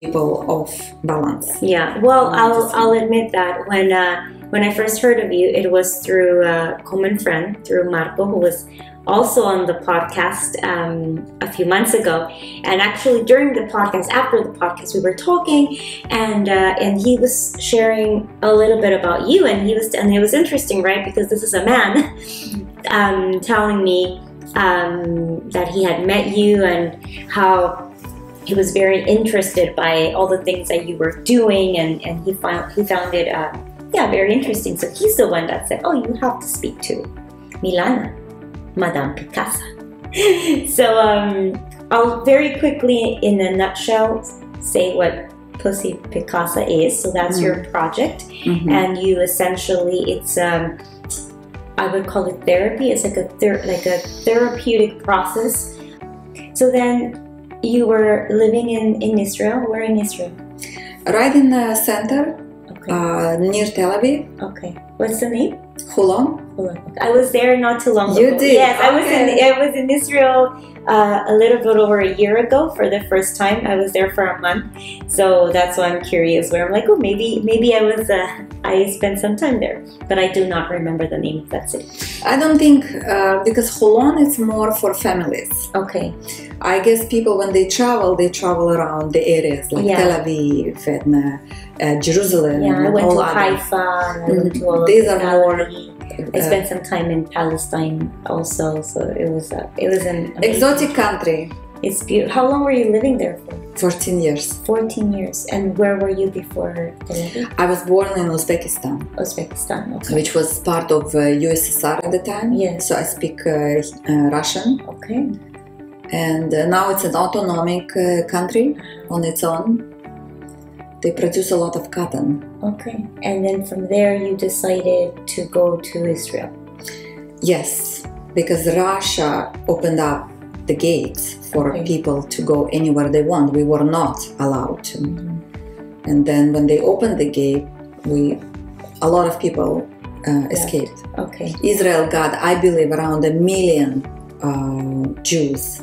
people off balance. Yeah, well, I'll admit that when I first heard of you, it was through a common friend, through Marco, who was also on the podcast a few months ago. And actually, during the podcast, after the podcast, we were talking, and he was sharing a little bit about you, and it was interesting, right? Because this is a man telling me that he had met you and how he was very interested by all the things that you were doing, and he found it very interesting. So he's the one that said, "Oh, you have to speak to Milana, Madame Picassa." So I'll very quickly, in a nutshell, say what Pussy Picassa is. So that's your project, and you essentially, it's I would call it therapy. It's like a therapeutic process. So then you were living in Israel. Where in Israel? Right in the center, near Tel Aviv. Okay. What's the name? Holon. I was there not too long ago. You did? Yes, I was in Israel a little bit over a year ago for the first time. I was there for a month, so that's why I'm curious. Where I'm like, oh, maybe I spent some time there, but I do not remember the name of that city. I don't think because Holon is more for families. Okay. I guess people, when they travel around the areas like Tel Aviv and Jerusalem. Yeah, I went to other. Haifa. And I went to all These of are more. I spent some time in Palestine also, so it was an exotic country. It's beautiful. How long were you living there for? 14 years. 14 years. And where were you before Tel Aviv? I was born in Uzbekistan. Uzbekistan, okay. Which was part of USSR at the time. Yes. So I speak Russian. Okay. And now it's an autonomic country on its own. They produce a lot of cotton. Okay. And then from there you decided to go to Israel. Yes, because Russia opened up the gates for people to go anywhere they want. We were not allowed to. And then when they opened the gate, a lot of people escaped. Okay. Israel got, I believe, around 1 million Jews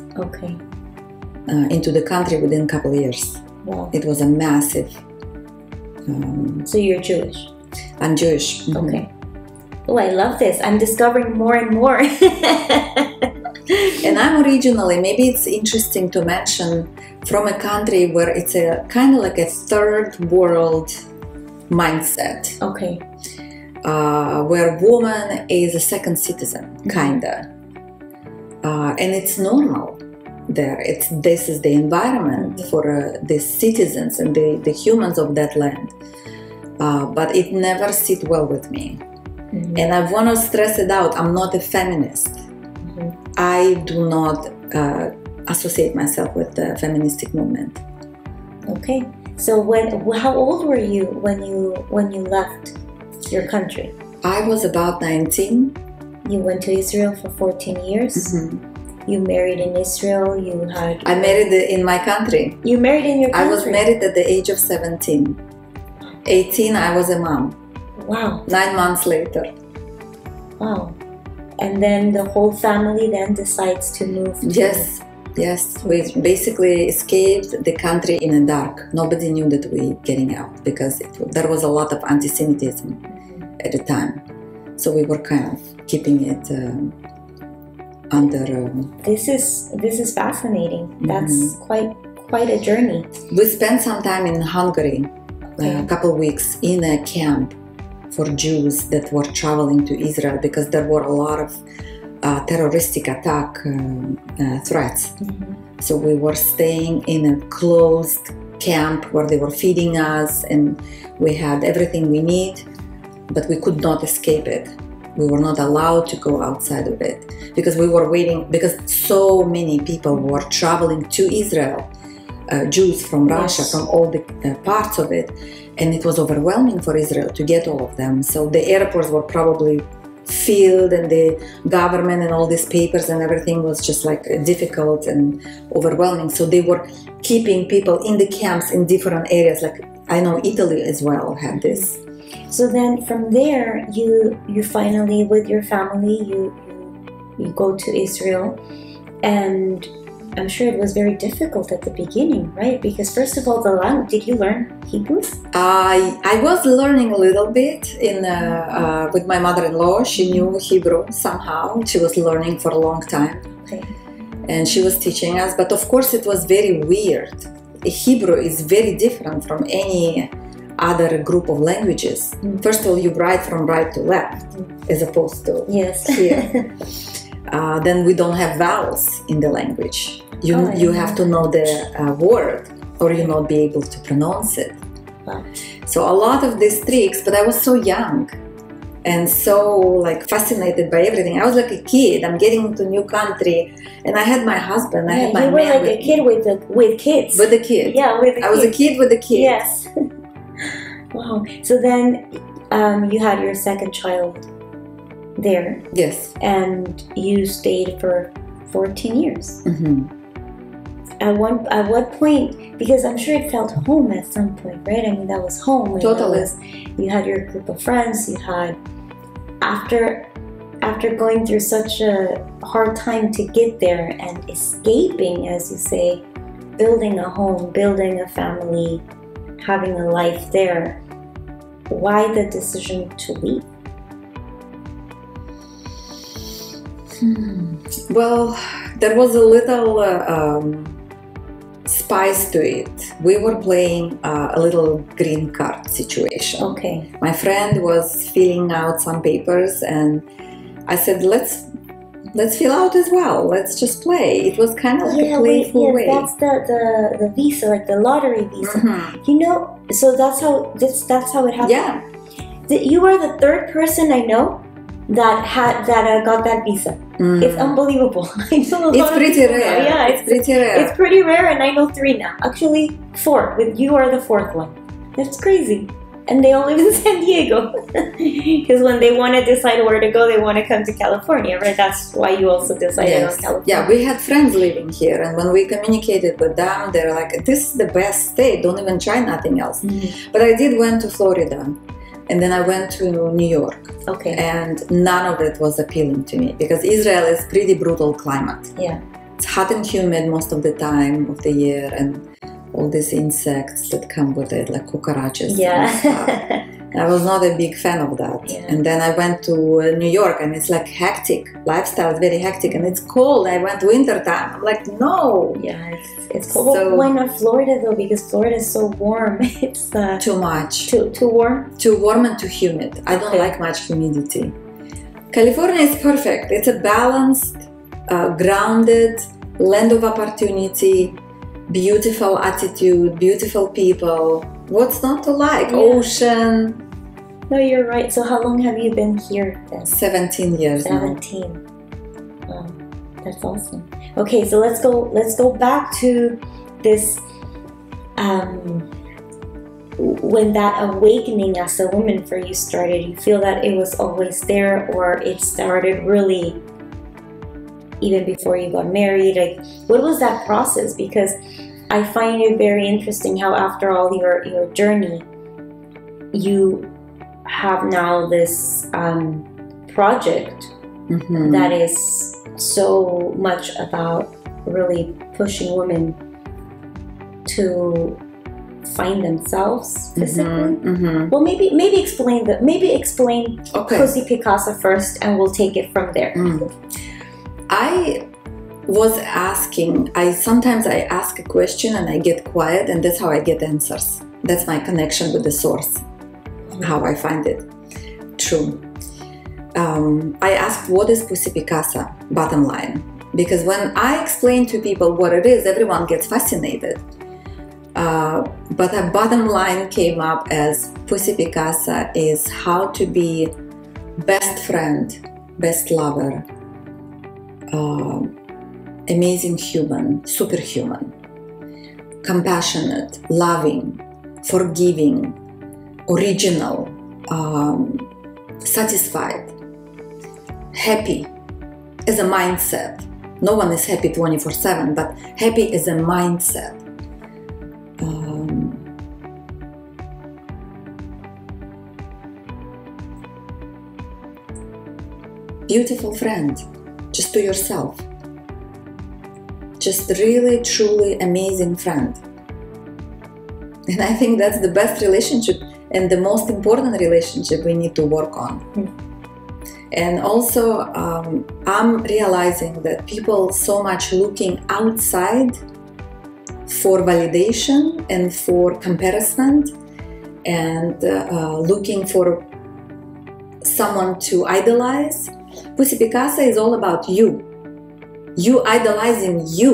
into the country within a couple of years. Wow. It was a massive. So you're Jewish? I'm Jewish. Okay. Oh, I love this. I'm discovering more and more. And I'm originally, maybe it's interesting to mention, from a country where it's a kind of like a third world mindset. Okay. Where woman is a second citizen, kinda. And it's normal there. This is the environment for the citizens and the humans of that land. But it never sit well with me. And I want to stress it out. I'm not a feminist. I do not associate myself with the feministic movement. Okay. So how old were you when you left your country? I was about 19. You went to Israel for 14 years. You married in Israel. I married in my country. You married in your country? I was married at the age of 17. 18, I was a mom. Wow. 9 months later. Wow. And then the whole family then decides to move to... Yes. We basically escaped the country in the dark. Nobody knew that we were getting out because there was a lot of anti-Semitism at the time. So we were kind of keeping it under... This is fascinating. That's quite a journey. We spent some time in Hungary, a couple of weeks in a camp for Jews that were traveling to Israel because there were a lot of terroristic attack threats. So we were staying in a closed camp where they were feeding us and we had everything we need, but we could not escape it. We were not allowed to go outside of it because we were waiting, because so many people were traveling to Israel, Jews from Russia, from all the parts of it, and it was overwhelming for Israel to get all of them. So the airports were probably filled and the government and all these papers and everything was just like difficult and overwhelming. So they were keeping people in the camps in different areas. Like I know Italy as well had this. So then from there, you finally, with your family, you go to Israel, and I'm sure it was very difficult at the beginning, right? Because first of all, the language, did you learn Hebrew? I was learning a little bit with my mother-in-law. She knew Hebrew somehow. She was learning for a long time. Okay. And she was teaching us, but of course it was very weird. Hebrew is very different from any other group of languages. First of all, you write from right to left, as opposed to here. Then we don't have vowels in the language. You have to know the word, or you not be able to pronounce it. Wow. So a lot of these tricks, but I was so young and so like fascinated by everything. I was like a kid. I'm getting into a new country, and I had my husband. I had my you were like a kid with kids. With the kid. Yeah, with the I was a kid with the kid. Yes. Wow. So then you had your second child there. Yes. And you stayed for 14 years. Mm-hmm. At what point, because I'm sure it felt home at some point, right? I mean, that was home. Totally. You had your group of friends, you had, after going through such a hard time to get there and escaping, as you say, building a home, building a family, having a life there, why the decision to leave? Well, there was a little spice to it. We were playing a little green card situation. Okay. My friend was filling out some papers, and I said, let's fill out as well. Let's just play. It was kind of like a playful way. That's the visa, like the lottery visa. Mm-hmm. You know, so that's how it happened. Yeah. You are the third person I know that got that visa. It's unbelievable. I know it's pretty rare. Yeah, it's pretty rare. It's pretty rare, and I know 3 now. Actually, 4. With you are the 4th one. That's crazy. And they all live in San Diego. Because when they want to decide where to go, they want to come to California, right? That's why you also decided on California. Yeah, we had friends living here, and when we communicated with them, they're like, this is the best state. Don't even try nothing else. Mm-hmm. But I did went to Florida. And then I went to New York. Okay. And none of it was appealing to me, because Israel is pretty brutal climate. Yeah. It's hot and humid most of the time of the year, and all these insects that come with it, like cucarachas. Yeah. I was not a big fan of that. Yeah. And then I went to New York, and it's like hectic. Lifestyle is very hectic, and it's cold. I went winter time. I'm like, no. Yeah, it's cold. So, why not Florida though? Because Florida is so warm. It's too much. Too warm? Too warm and too humid. I don't like much humidity. California is perfect. It's a balanced, grounded land of opportunity, beautiful attitude, beautiful people. What's not to like? Yeah. Ocean. No, you're right. So how long have you been here then? 17 years 17. Now. Wow, that's awesome. Okay, so let's go back to this when that awakening as a woman for you started. You feel that it was always there, or it started really even before you got married? Like, what was that process? Because I find it very interesting how after all your journey, you have now this project that is so much about really pushing women to find themselves physically. Well, maybe explain Pussy Picassa first, and we'll take it from there. I was asking, sometimes I ask a question and I get quiet, and that's how I get answers. That's my connection with the source, how I find it true. I asked, what is Pussy Picassa, bottom line? Because when I explain to people what it is, everyone gets fascinated. But a bottom line came up as Pussy Picassa is how to be best friend, best lover, amazing human, superhuman, compassionate, loving, forgiving, original, satisfied, happy as a mindset. No one is happy 24/7, but happy as a mindset. Beautiful friend, just to yourself. just really, truly amazing friend. And I think that's the best relationship and the most important relationship we need to work on. And also, I'm realizing that people so much looking outside for validation and for comparison and looking for someone to idolize. Pussy Picassa is all about you. You idolizing you.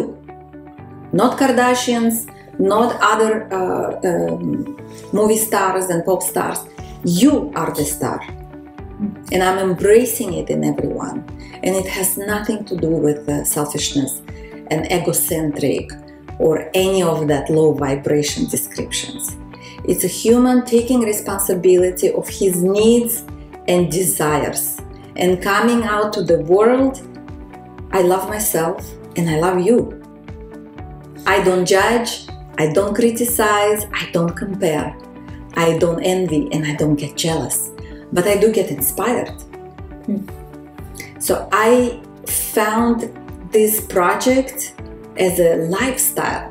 Not Kardashians, not other movie stars and pop stars. You are the star. And I'm embracing it in everyone. And it has nothing to do with selfishness and egocentric or any of that low vibration descriptions. It's a human taking responsibility of his needs and desires and coming out to the world. I love myself and I love you. I don't judge, I don't criticize, I don't compare, I don't envy, and I don't get jealous. But I do get inspired. So I found this project as a lifestyle.